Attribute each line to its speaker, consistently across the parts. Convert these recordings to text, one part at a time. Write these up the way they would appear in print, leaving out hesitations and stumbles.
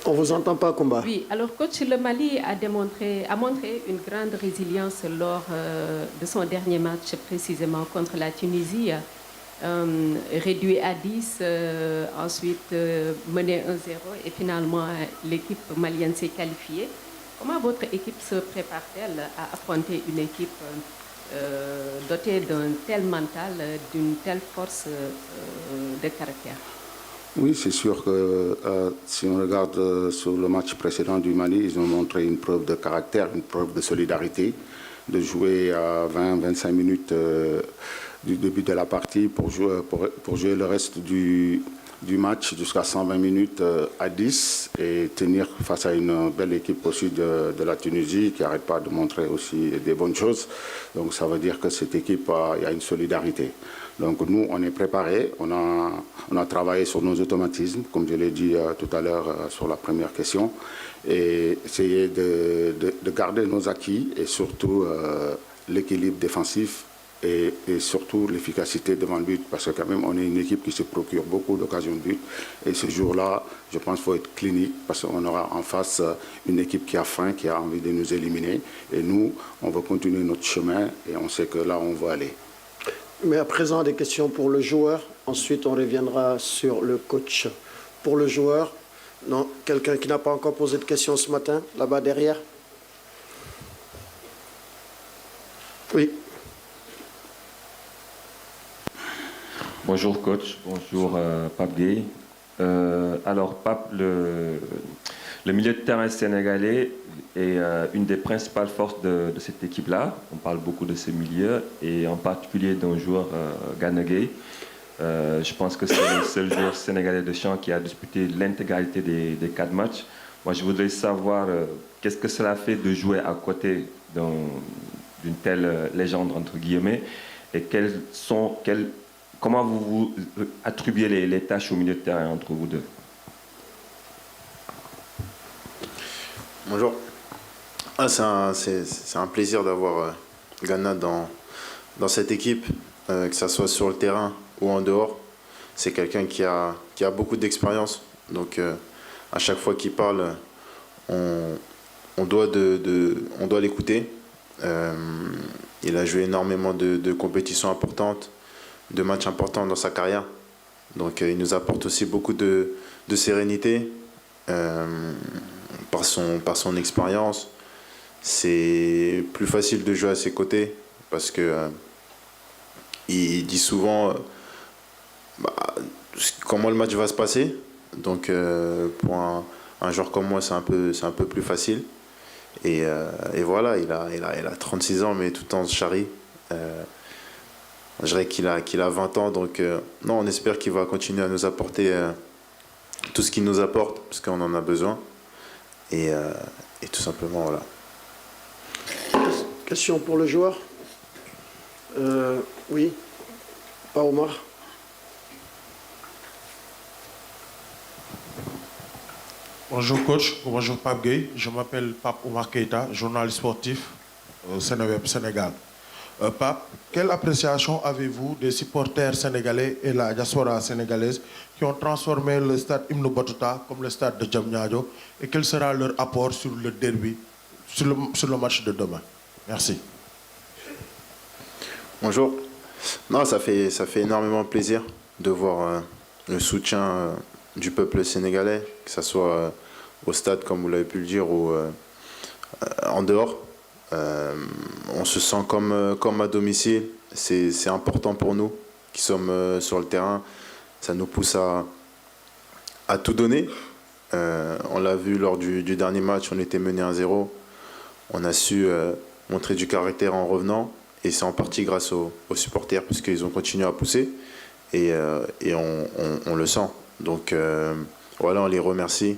Speaker 1: On ne vous entend pas, Koumba.
Speaker 2: Oui, alors coach, le Mali a montré une grande résilience lors de son dernier match, précisément contre la Tunisie. Réduit à 10, ensuite mené 1-0 et finalement l'équipe malienne s'est qualifiée. Comment votre équipe se prépare-t-elle à affronter une équipe dotée d'un tel mental, d'une telle force de caractère?
Speaker 3: Oui, c'est sûr que si on regarde sur le match précédent du Mali, ils ont montré une preuve de caractère, une preuve de solidarité, de jouer à 20-25 minutes du début de la partie pour jouer le reste du match jusqu'à 120 minutes à 10 et tenir face à une belle équipe aussi de la Tunisie qui n'arrête pas de montrer aussi des bonnes choses. Donc ça veut dire que cette équipe, il y a une solidarité. Donc nous, on est préparés, on a travaillé sur nos automatismes, comme je l'ai dit tout à l'heure sur la première question, et essayer de garder nos acquis et surtout l'équilibre défensif et surtout l'efficacité devant le but, parce que quand même on est une équipe qui se procure beaucoup d'occasions de but, et ce jour-là, je pense qu'il faut être clinique, parce qu'on aura en face une équipe qui a faim, qui a envie de nous éliminer, et nous, on va continuer notre chemin, et on sait que là, on va aller.
Speaker 1: Mais à présent, des questions pour le joueur. Ensuite, on reviendra sur le coach. Pour le joueur, non, quelqu'un qui n'a pas encore posé de questions ce matin, là-bas derrière. Oui.
Speaker 4: Bonjour coach, bonjour Pape Gueye. Alors Pape, le milieu de terrain sénégalais est une des principales forces de cette équipe-là. On parle beaucoup de ce milieu et en particulier d'un joueur, Gana Gueye. Je pense que c'est le seul joueur sénégalais de champ qui a disputé l'intégralité des 4 matchs. Moi, je voudrais savoir qu'est-ce que cela fait de jouer à côté d'une telle légende, entre guillemets, et comment vous attribuez les tâches au milieu de terrain entre vous deux?
Speaker 5: Bonjour. C'est un plaisir d'avoir Gana dans cette équipe, que ce soit sur le terrain ou en dehors. C'est quelqu'un qui a beaucoup d'expérience. Donc à chaque fois qu'il parle, on doit l'écouter. Il a joué énormément de compétitions importantes, de matchs importants dans sa carrière. Donc il nous apporte aussi beaucoup de sérénité par son expérience. C'est plus facile de jouer à ses côtés parce que il dit souvent comment le match va se passer. Donc pour un joueur comme moi, c'est un peu plus facile. Et voilà, il a 36 ans, mais tout en charrie. Je dirais qu'il a 20 ans, donc non, on espère qu'il va continuer à nous apporter tout ce qu'il nous apporte, parce qu'on en a besoin. Et tout simplement, voilà.
Speaker 1: Question pour le joueur. Oui, pas Omar.
Speaker 6: Bonjour coach, bonjour Pape Gueye. Je m'appelle Pape Omar Keita, journaliste sportif au Sénéweb Sénégal. Pape, quelle appréciation avez-vous des supporters sénégalais et la diaspora sénégalaise qui ont transformé le stade Ibn Battuta comme le stade de Diamniadio, et quel sera leur apport sur le derby, sur le match de demain? Merci.
Speaker 5: Bonjour. Non, ça fait énormément plaisir de voir le soutien du peuple sénégalais, que ce soit au stade, comme vous l'avez pu le dire, ou en dehors. On se sent comme à domicile. C'est important pour nous qui sommes sur le terrain. Ça nous pousse à tout donner. On l'a vu lors du dernier match, on était mené 1-0. On a su montrer du caractère en revenant, et c'est en partie grâce aux supporters, parce qu'ils ont continué à pousser, et on le sent. Donc voilà, on les remercie.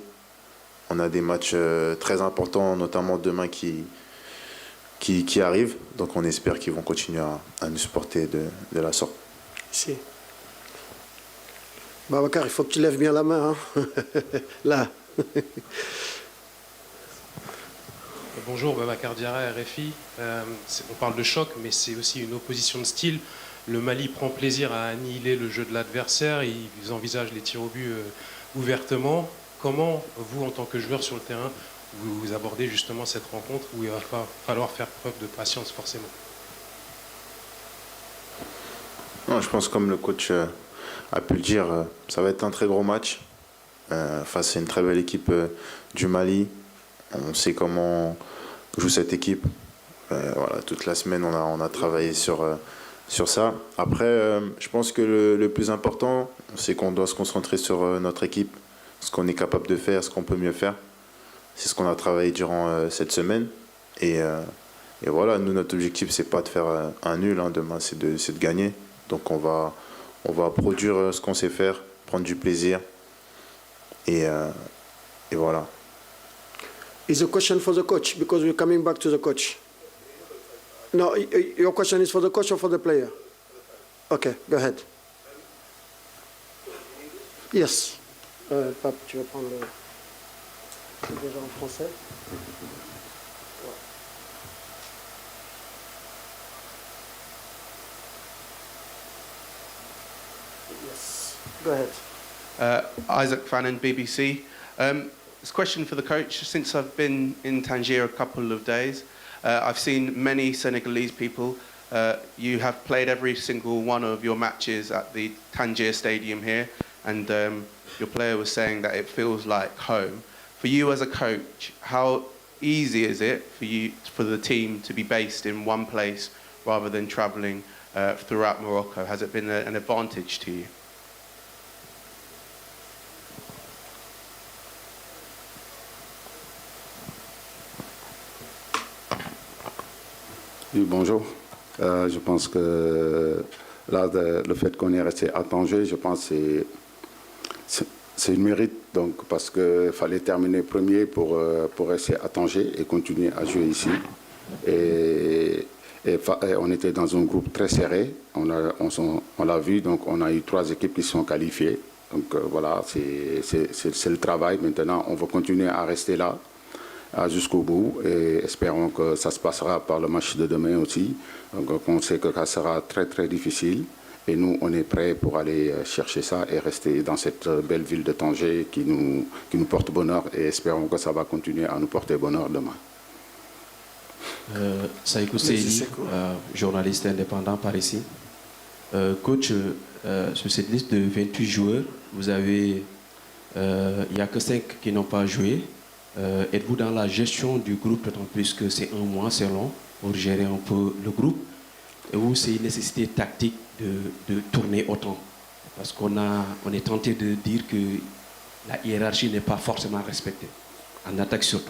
Speaker 5: On a des matchs très importants, notamment demain qui arrivent. Donc on espère qu'ils vont continuer à nous supporter de la sorte.
Speaker 1: Ici. Babacar, il faut que tu lèves bien la main. Hein. Là.
Speaker 7: Bonjour, Babacar Diarra, RFI. On parle de choc, mais c'est aussi une opposition de style. Le Mali prend plaisir à annihiler le jeu de l'adversaire. Ils envisagent les tirs au but ouvertement. Comment, vous, en tant que joueur sur le terrain, vous abordez justement cette rencontre où il va falloir faire preuve de patience forcément?
Speaker 5: Non, je pense comme le coach a pu le dire, ça va être un très gros match face à une très belle équipe du Mali. On sait comment joue cette équipe. Voilà, toute la semaine, on a travaillé sur ça. Après, je pense que le plus important, c'est qu'on doit se concentrer sur notre équipe, ce qu'on est capable de faire, ce qu'on peut mieux faire. C'est ce qu'on a travaillé durant cette semaine. Et voilà, nous, notre objectif, c'est pas de faire un nul demain, c'est de gagner. Donc on va produire ce qu'on sait faire, prendre du plaisir. Et voilà.
Speaker 1: Is a question for the coach, because we're coming back to the coach. No, your question is for the coach or for the player? Okay, go ahead. Yes. Pape, tu veux prendre le... C'est déjà en français. Yes. Go ahead.
Speaker 8: Isaac Fannin, BBC. This question for the coach. Since I've been in Tangier a couple of days, I've seen many Senegalese people. You have played every single one of your matches at the Tangier Stadium here, and your player was saying that it feels like home. For you as a coach, how easy is it for the team to be based in one place rather than travelling throughout Morocco? Has it been an advantage to you?
Speaker 3: Oui, bonjour. Je pense que là, le fait qu'on est resté à Tanger, je pense que c'est une mérite, donc, parce qu'il fallait terminer premier pour rester à Tanger et continuer à jouer ici. Et on était dans un groupe très serré, on l'a vu, donc on a eu 3 équipes qui sont qualifiées. Donc voilà, c'est le travail. Maintenant, on va continuer à rester là jusqu'au bout et espérons que ça se passera par le match de demain aussi. Donc on sait que ça sera très très difficile et nous on est prêts pour aller chercher ça et rester dans cette belle ville de Tanger qui nous porte bonheur et espérons que ça va continuer à nous porter bonheur demain.
Speaker 9: Saïkou Seydi, journaliste indépendant par ici. Coach, sur cette liste de 28 joueurs, vous avez, il n'y a que 5 qui n'ont pas joué. Êtes-vous dans la gestion du groupe, d'autant plus que c'est un mois, c'est long, pour gérer un peu le groupe, ou c'est une nécessité tactique de tourner autant? Parce qu'on est tenté de dire que la hiérarchie n'est pas forcément respectée, en attaque surtout.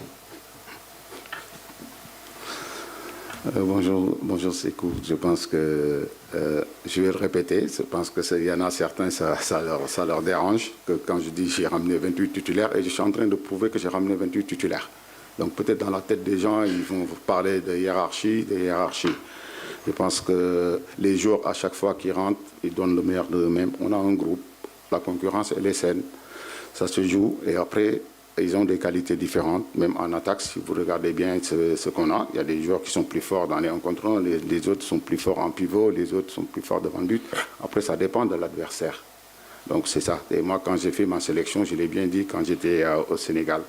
Speaker 3: Bonjour Sekou, je pense que je vais le répéter, je pense qu'il y en a certains, ça leur dérange, que quand je dis j'ai ramené 28 titulaires, et je suis en train de prouver que j'ai ramené 28 titulaires. Donc peut-être dans la tête des gens, ils vont vous parler de hiérarchie, Je pense que les joueurs, à chaque fois qu'ils rentrent, ils donnent le meilleur d'eux-mêmes. On a un groupe, la concurrence elle est saine, ça se joue, et après, ils ont des qualités différentes, même en attaque, si vous regardez bien ce qu'on a. Il y a des joueurs qui sont plus forts dans les 1 contre 1, les autres sont plus forts en pivot, les autres sont plus forts devant le but. Après, ça dépend de l'adversaire. Donc c'est ça. Et moi, quand j'ai fait ma sélection, je l'ai bien dit, quand j'étais au Sénégal,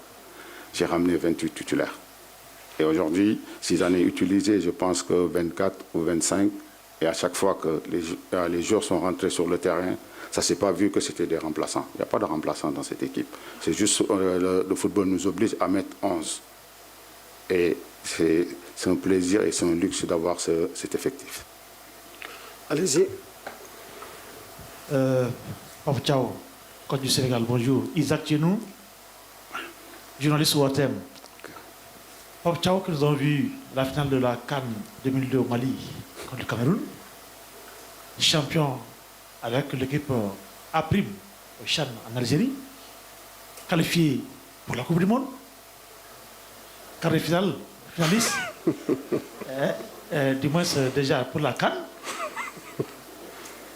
Speaker 3: j'ai ramené 28 titulaires. Et aujourd'hui, si j'en ai utilisé, je pense que 24 ou 25, et à chaque fois que les joueurs sont rentrés sur le terrain, ça ne s'est pas vu que c'était des remplaçants. Il n'y a pas de remplaçants dans cette équipe. C'est juste le football nous oblige à mettre 11. Et c'est un plaisir et c'est un luxe d'avoir cet effectif.
Speaker 1: Allez-y.
Speaker 10: Pape Thiaw, coach du Sénégal, bonjour. Isaac Tienou, journaliste au Watem. Pape Thiaw, que nous avons vu la finale de la CAN 2002 au Mali contre le Cameroun, champion avec l'équipe A' au Chan en Algérie, qualifié pour la Coupe du Monde, quart de finale, finaliste, du moins déjà pour la CAN.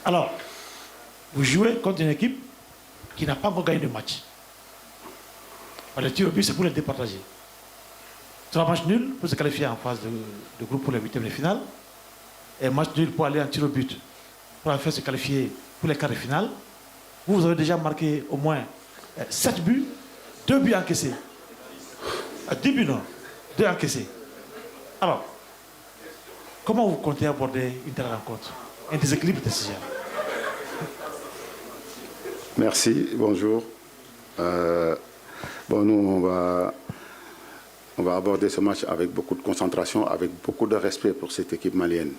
Speaker 10: Alors, vous jouez contre une équipe qui n'a pas encore gagné de match. Le tir au but, c'est pour les départager. 3 matchs nuls pour se qualifier en phase de groupe pour les 8e de finale, et match nul pour aller en tir au but, pour faire se qualifier pour les quarts de finale. Vous avez déjà marqué au moins 7 buts 2 buts encaissés. 10 buts, non. 2 encaissés. Alors, comment vous comptez aborder une telle rencontre? Un déséquilibre de ce genre.
Speaker 3: Merci, bonjour. Nous, on va aborder ce match avec beaucoup de concentration, avec beaucoup de respect pour cette équipe malienne.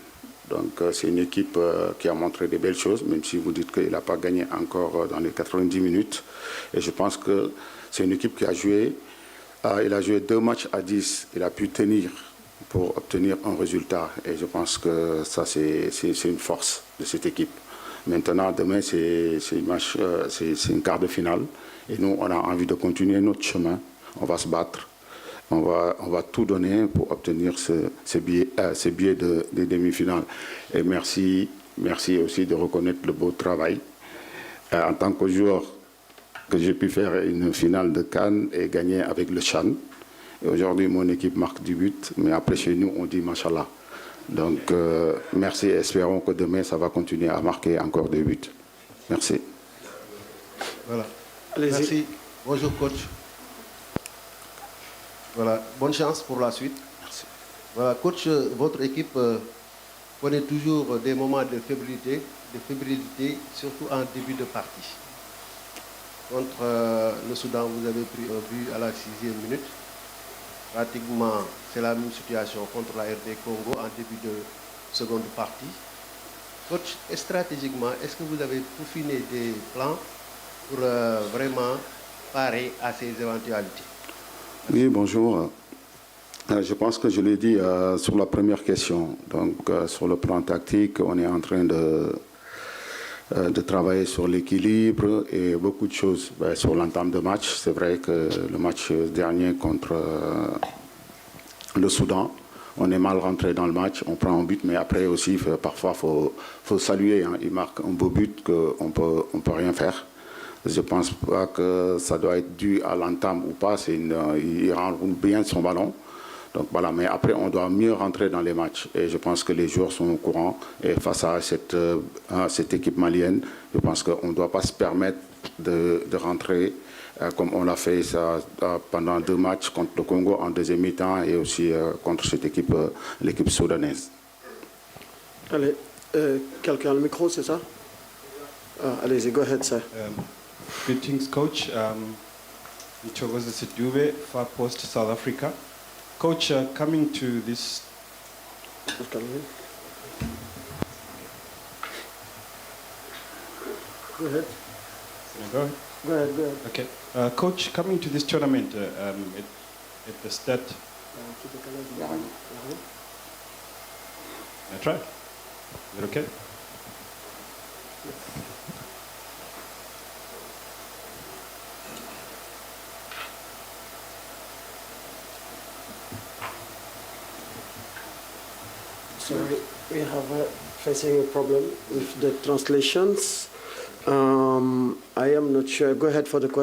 Speaker 3: Donc, c'est une équipe qui a montré de belles choses, même si vous dites qu'il n'a pas gagné encore dans les 90 minutes. Et je pense que c'est une équipe qui a joué. Il a joué 2 matchs à 10. Il a pu tenir pour obtenir un résultat. Et je pense que ça, c'est une force de cette équipe. Maintenant, demain, c'est une quart de finale. Et nous, on a envie de continuer notre chemin. On va se battre. On va tout donner pour obtenir ce billet de demi-finale. Et merci aussi de reconnaître le beau travail. En tant que joueur, que j'ai pu faire une finale de Cannes et gagner avec le Chan. Et aujourd'hui, mon équipe marque du but. Mais après, chez nous, on dit Machallah. Donc, merci. Espérons que demain, ça va continuer à marquer encore des buts. Merci.
Speaker 11: Voilà. Merci. Bonjour, coach. Voilà. Bonne chance pour la suite.
Speaker 3: Merci.
Speaker 11: Voilà, coach, votre équipe connaît toujours des moments de fébrilité, surtout en début de partie. Contre le Soudan, vous avez pris un but à la 6e minute. Pratiquement, c'est la même situation contre la RD Congo en début de seconde partie. Coach, stratégiquement, est-ce que vous avez peaufiné des plans pour vraiment parer à ces éventualités?
Speaker 3: Oui, bonjour. Je pense que je l'ai dit sur la première question. Donc, sur le plan tactique, on est en train de travailler sur l'équilibre et beaucoup de choses sur l'entame de match. C'est vrai que le match dernier contre le Soudan, on est mal rentré dans le match, on prend un but, mais après aussi, parfois, faut saluer. Hein. Il marque un beau but qu'on peut rien faire. Je ne pense pas que ça doit être dû à l'entame ou pas. Il renroule bien son ballon. Donc voilà, mais après, on doit mieux rentrer dans les matchs. Et je pense que les joueurs sont au courant. Et face à cette équipe malienne, je pense qu'on ne doit pas se permettre de rentrer comme on l'a fait ça, pendant 2 matchs contre le Congo en deuxième mi-temps et aussi contre cette équipe, l'équipe soudanaise.
Speaker 1: Allez, quelqu'un a le micro, c'est ça? Allez-y, go ahead, sir.
Speaker 12: Greetings, coach. Nichogoza Sidube, Far Post, South Africa. Coach, coming to this...
Speaker 1: Go ahead.
Speaker 12: Go ahead.
Speaker 1: Go ahead, go ahead.
Speaker 12: Okay. Coach, coming to this tournament at the start... I try. Is it okay?
Speaker 1: Sorry, we have facing a problem with the translations. I am not sure. Go ahead for the question.